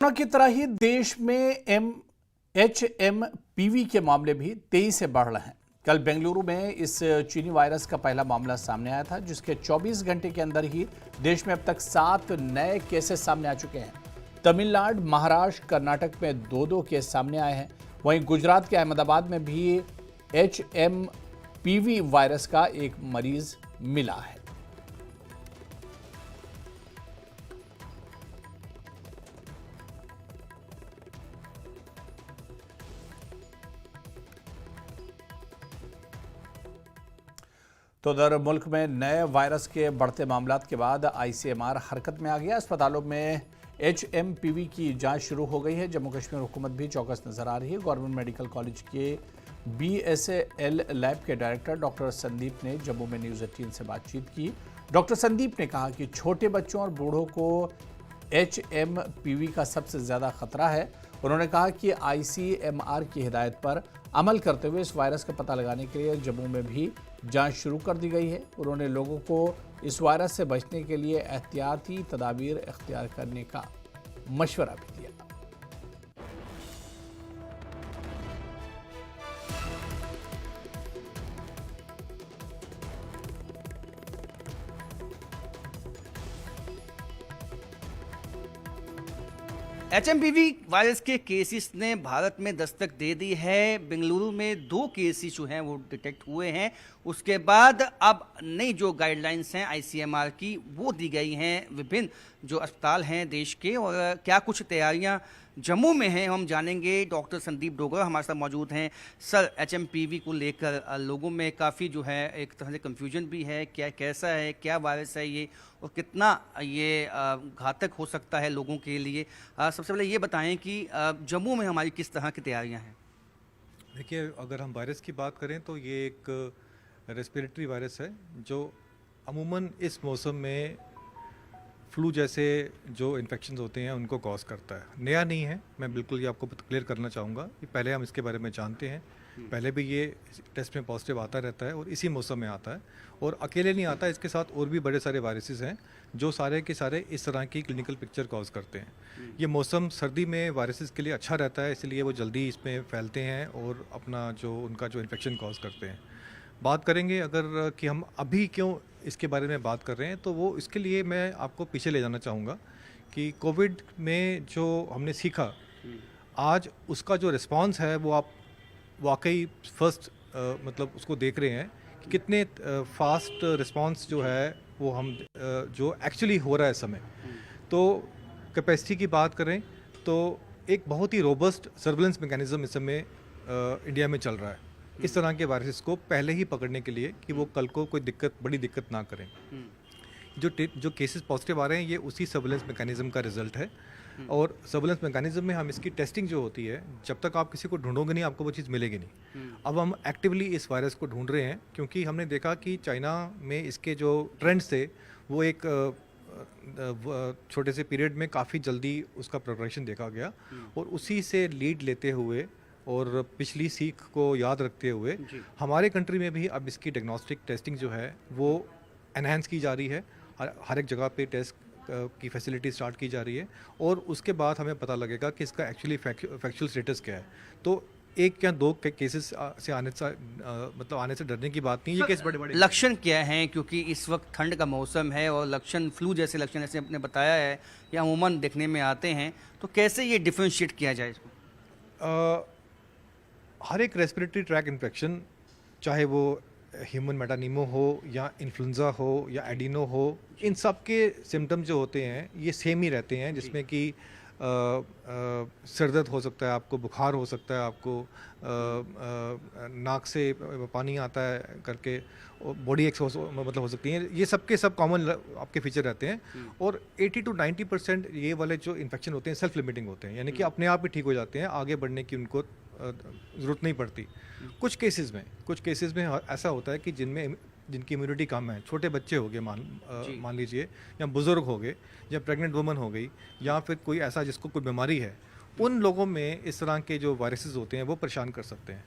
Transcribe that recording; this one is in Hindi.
कोरोना की तरह ही देश में HMPV के मामले भी तेजी से बढ़ रहे हैं। कल बेंगलुरु में इस चीनी वायरस का पहला मामला सामने आया था, जिसके 24 घंटे के अंदर ही देश में अब तक 7 नए केसेस सामने आ चुके हैं। तमिलनाडु, महाराष्ट्र, कर्नाटक में 2-2 केस सामने आए हैं। वहीं गुजरात के अहमदाबाद में भी HMPV वायरस का एक मरीज मिला है। तो उधर मुल्क में नए वायरस के बढ़ते मामलात के बाद ICMR हरकत में आ गया। अस्पतालों में HMPV की जांच शुरू हो गई है। जम्मू कश्मीर हुकूमत भी चौकस नजर आ रही है। गवर्नमेंट मेडिकल कॉलेज के BSAL लैब के डायरेक्टर डॉक्टर संदीप ने जम्मू में न्यूज़ 18 से बातचीत की। डॉक्टर संदीप ने कहा कि छोटे बच्चों और बूढ़ों को HMPV का सबसे ज़्यादा खतरा है। उन्होंने कहा कि ICMR की हिदायत पर अमल करते हुए इस वायरस का पता लगाने के लिए जम्मू में भी जांच शुरू कर दी गई है। उन्होंने लोगों को इस वायरस से बचने के लिए एहतियाती तदाबीर इख्तियार करने का मशवरा भी दिया। HMPV वायरस के केसेस ने भारत में दस्तक दे दी है। बेंगलुरु में 2 केसेस जो हैं वो डिटेक्ट हुए हैं। उसके बाद अब नई जो गाइडलाइंस हैं ICMR की वो दी गई हैं विभिन्न जो अस्पताल हैं देश के, और क्या कुछ तैयारियां जम्मू में हैं हम जानेंगे। डॉक्टर संदीप डोगरा हमारे साथ मौजूद हैं। सर, HMPV को लेकर लोगों में काफ़ी जो है एक तरह से कन्फ्यूजन भी है, क्या कैसा है, क्या वायरस है ये, और कितना ये घातक हो सकता है लोगों के लिए। सबसे पहले ये बताएं कि जम्मू में हमारी किस तरह की तैयारियां हैं। देखिए, अगर हम वायरस की बात करें तो ये एक रेस्पिरेटरी वायरस है जो अमूमन इस मौसम में फ्लू जैसे जो इन्फेक्शंस होते हैं उनको कॉज करता है। नया नहीं है, मैं बिल्कुल ये आपको क्लियर करना चाहूँगा कि पहले हम इसके बारे में जानते हैं। पहले भी ये टेस्ट में पॉजिटिव आता रहता है और इसी मौसम में आता है, और अकेले नहीं आता, इसके साथ और भी बड़े सारे वायरसेस हैं जो सारे के सारे इस तरह की क्लिनिकल पिक्चर कॉज करते हैं। ये मौसम सर्दी में वायरसेस के लिए अच्छा रहता है, इसलिए वो जल्दी इसमें फैलते हैं और अपना जो उनका जो इन्फेक्शन कॉज करते हैं। बात करेंगे अगर कि हम अभी क्यों इसके बारे में बात कर रहे हैं, तो वो इसके लिए मैं आपको पीछे ले जाना चाहूँगा कि कोविड में जो हमने सीखा, आज उसका जो रिस्पांस है वो आप वाकई फर्स्ट मतलब उसको देख रहे हैं कि कितने फास्ट रिस्पांस जो है वो हम जो एक्चुअली हो रहा है इस समय। तो कैपेसिटी की बात करें तो एक बहुत ही रोबस्ट सर्विलेंस मैकेनिज्म इस समय इंडिया में चल रहा है इस तरह के वायरसेस को पहले ही पकड़ने के लिए कि वो कल को कोई बड़ी दिक्कत ना करें। जो केसेस पॉजिटिव आ रहे हैं ये उसी सर्विलेंस मैकेनिज्म का रिजल्ट है, और सर्विलेंस मैकेनिज्म में हम इसकी टेस्टिंग जो होती है, जब तक आप किसी को ढूंढोगे नहीं आपको वो चीज़ मिलेगी नहीं। अब हम एक्टिवली इस वायरस को ढूंढ रहे हैं क्योंकि हमने देखा कि चाइना में इसके जो ट्रेंड्स थे वो एक छोटे से पीरियड में काफ़ी जल्दी उसका प्रोग्रेशन देखा गया, और उसी से लीड लेते हुए और पिछली सीख को याद रखते हुए हमारे कंट्री में भी अब इसकी डायग्नोस्टिक टेस्टिंग जो है वो एनहांस की जा रही है। हर एक जगह पे टेस्ट की फैसिलिटी स्टार्ट की जा रही है, और उसके बाद हमें पता लगेगा कि इसका एक्चुअली फैक्चुअल स्टेटस क्या है। तो एक या 2 केसेस से आने से डरने की बात नहीं, ये केस बड़े लक्षण क्या हैं, क्योंकि इस वक्त ठंड का मौसम है और लक्षण फ्लू जैसे लक्षण जैसे आपने बताया है या अमूमन देखने में आते हैं, तो कैसे ये डिफ्रेंशिएट किया जाए इसको? हर एक रेस्पिरेटरी ट्रैक इन्फेक्शन, चाहे वो ह्यूमन मेटानीमो हो या इन्फ्लुएंजा हो या एडिनो हो, इन सब के सिम्टम्स जो होते हैं ये सेम ही रहते हैं, जिसमें कि सर दर्द हो सकता है, आपको बुखार हो सकता है, आपको नाक से पानी आता है करके, बॉडी एक्स मतलब हो सकती हैं। ये सब के सब कॉमन आपके फीचर रहते हैं, और 80 to 90% ये वाले जो इन्फेक्शन होते हैं सेल्फ लिमिटिंग होते हैं, यानी कि अपने आप ही ठीक हो जाते हैं, आगे बढ़ने की उनको ज़रूरत नहीं पड़ती। कुछ केसेस में ऐसा होता है कि जिनकी इम्यूनिटी कम है, छोटे बच्चे हो गए मान लीजिए, या बुज़ुर्ग हो गए, या प्रेग्नेंट वुमन हो गई, या फिर कोई ऐसा जिसको कोई बीमारी है, उन लोगों में इस तरह के जो वायरसेस होते हैं वो परेशान कर सकते हैं।